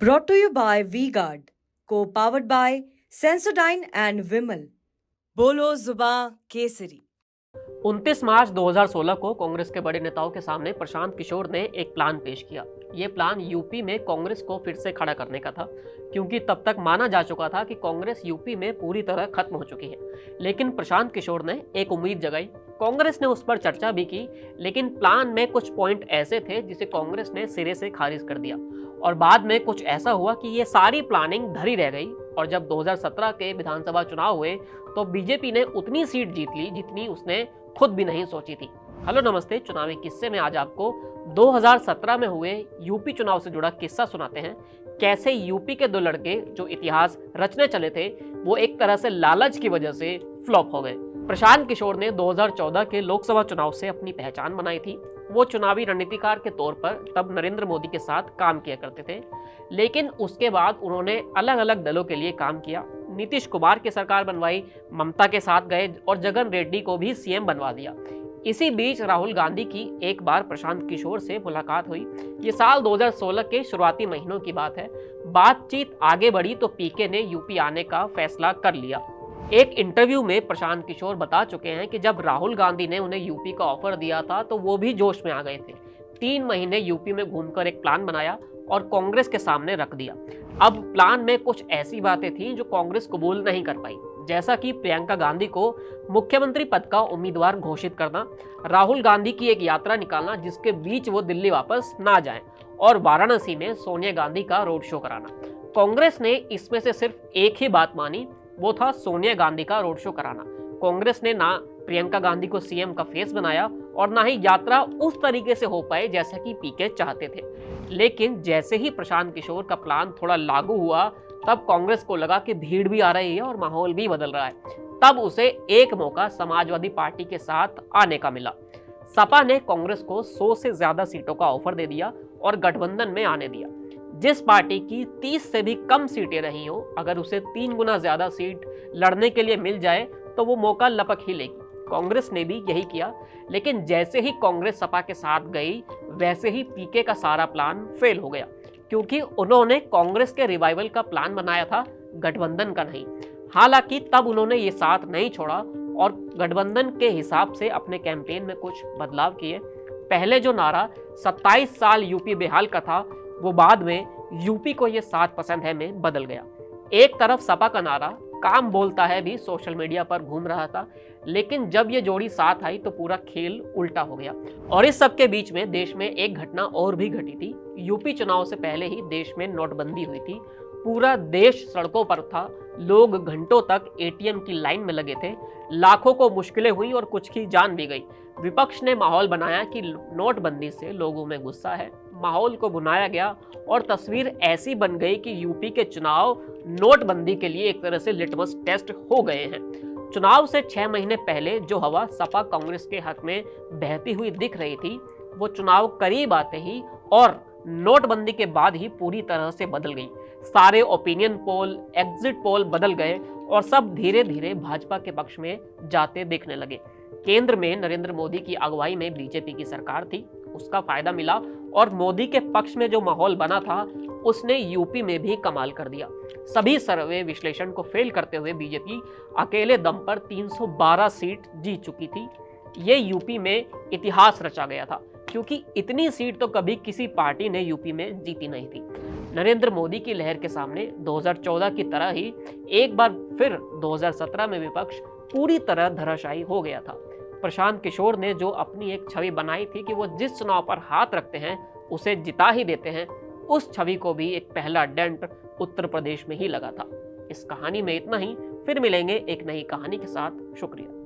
Brought to you by V-Guard, co-powered by Sensodyne and Vimal. बोलो जुबां केसरी। 29 मार्च 2016 को कांग्रेस के बड़े नेताओं के सामने प्रशांत किशोर ने एक प्लान पेश किया। ये प्लान यूपी में कांग्रेस को फिर से खड़ा करने का था, क्योंकि तब तक माना जा चुका था कि कांग्रेस यूपी में पूरी तरह खत्म हो चुकी है। लेकिन प्रशांत किशोर ने एक उम्मीद जगाई। कांग्रेस ने उस पर चर्चा भी की, लेकिन प्लान में कुछ पॉइंट ऐसे थे जिसे कांग्रेस ने सिरे से खारिज कर दिया। और बाद में कुछ ऐसा हुआ कि ये सारी प्लानिंग धरी रह गई। और जब 2017 के विधानसभा चुनाव हुए तो बीजेपी ने उतनी सीट जीत ली जितनी उसने खुद भी नहीं सोची थी। हेलो नमस्ते, चुनावी किस्से में आज आपको 2017 में हुए यूपी चुनाव से जुड़ा किस्सा सुनाते हैं। कैसे यूपी के दो लड़के जो इतिहास रचने चले थे वो एक तरह से लालच की वजह से फ्लॉप हो गए। प्रशांत किशोर ने 2014 के लोकसभा चुनाव से अपनी पहचान बनाई थी। वो चुनावी रणनीतिकार के तौर पर तब नरेंद्र मोदी के साथ काम किया करते थे, लेकिन उसके बाद उन्होंने अलग अलग दलों के लिए काम किया। नीतीश कुमार की सरकार बनवाई, ममता के साथ गए और जगन रेड्डी को भी सीएम बनवा दिया। इसी बीच राहुल गांधी की एक बार प्रशांत किशोर से मुलाकात हुई। ये साल 2016 के शुरुआती महीनों की बात है। बातचीत आगे बढ़ी तो पीके ने यूपी आने का फैसला कर लिया। एक इंटरव्यू में प्रशांत किशोर बता चुके हैं कि जब राहुल गांधी ने उन्हें यूपी का ऑफर दिया था तो वो भी जोश में आ गए थे। 3 महीने यूपी में घूमकर एक प्लान बनाया और कांग्रेस के सामने रख दिया। अब प्लान में कुछ ऐसी बातें थी जो कांग्रेस कबूल नहीं कर पाई, जैसा कि प्रियंका गांधी को मुख्यमंत्री पद का उम्मीदवार घोषित करना, राहुल गांधी की एक यात्रा निकालना जिसके बीच वो दिल्ली वापस ना जाएं, और वाराणसी में सोनिया गांधी का रोड शो कराना। कांग्रेस ने इसमें से सिर्फ एक ही बात मानी, वो था सोनिया गांधी का रोड शो कराना। कांग्रेस ने ना प्रियंका गांधी को सीएम का फेस बनाया और ना ही यात्रा उस तरीके से हो पाए जैसा कि पीके चाहते थे। लेकिन जैसे ही प्रशांत किशोर का प्लान थोड़ा लागू हुआ तब कांग्रेस को लगा कि भीड़ भी आ रही है और माहौल भी बदल रहा है। तब उसे एक मौका समाजवादी पार्टी के साथ आने का मिला। सपा ने कांग्रेस को 100 से ज्यादा सीटों का ऑफर दे दिया और गठबंधन में आने दिया। जिस पार्टी की 30 से भी कम सीटें रही हो, अगर उसे 3 गुना ज्यादा सीट लड़ने के लिए मिल जाए तो वो मौका लपक ही लेगी। कांग्रेस ने भी यही किया। लेकिन जैसे ही कांग्रेस सपा के साथ गई वैसे ही पीके का सारा प्लान फेल हो गया, क्योंकि उन्होंने कांग्रेस के रिवाइवल का प्लान बनाया था, गठबंधन का नहीं। हालांकि तब उन्होंने ये साथ नहीं छोड़ा और गठबंधन के हिसाब से अपने कैंपेन में कुछ बदलाव किए। पहले जो नारा 27 साल यूपी बेहाल का था वो बाद में यूपी को ये 7 पसंद है में बदल गया। एक तरफ सपा का नारा काम बोलता है भी सोशल मीडिया पर घूम रहा था, लेकिन जब ये जोड़ी साथ आई तो पूरा खेल उल्टा हो गया। और इस सब के बीच में देश में एक घटना और भी घटी थी। यूपी चुनाव से पहले ही देश में नोटबंदी हुई थी। पूरा देश सड़कों पर था, लोग घंटों तक एटीएम की लाइन में लगे थे, लाखों को मुश्किलें हुई और कुछ की जान भी गई। विपक्ष ने माहौल बनाया कि नोटबंदी से लोगों में गुस्सा है। माहौल को बुनाया गया और तस्वीर ऐसी बन गई कि यूपी के चुनाव नोटबंदी के लिए एक तरह से लिटमस टेस्ट हो गए हैं। चुनाव से 6 महीने पहले जो हवा सपा कांग्रेस के हक में बहती हुई दिख रही थी वो चुनाव करीब आते ही और नोटबंदी के बाद ही पूरी तरह से बदल गई। सारे ओपिनियन पोल, एग्जिट पोल बदल गए और सब धीरे धीरे भाजपा के पक्ष में जाते दिखने लगे। केंद्र में नरेंद्र मोदी की अगुवाई में बीजेपी की सरकार थी, उसका फायदा मिला और मोदी के पक्ष में जो माहौल बना था उसने यूपी में भी कमाल कर दिया। सभी सर्वे विश्लेषण को फेल करते हुए बीजेपी अकेले दम पर 312 सीट जीत चुकी थी। ये यूपी में इतिहास रचा गया था, क्योंकि इतनी सीट तो कभी किसी पार्टी ने यूपी में जीती नहीं थी। नरेंद्र मोदी की लहर के सामने 2014 की तरह ही एक बार फिर 2017 में विपक्ष पूरी तरह धराशायी हो गया था। प्रशांत किशोर ने जो अपनी एक छवि बनाई थी कि वो जिस चुनाव पर हाथ रखते हैं उसे जिता ही देते हैं, उस छवि को भी एक पहला डेंट उत्तर प्रदेश में ही लगा था। इस कहानी में इतना ही, फिर मिलेंगे एक नई कहानी के साथ। शुक्रिया।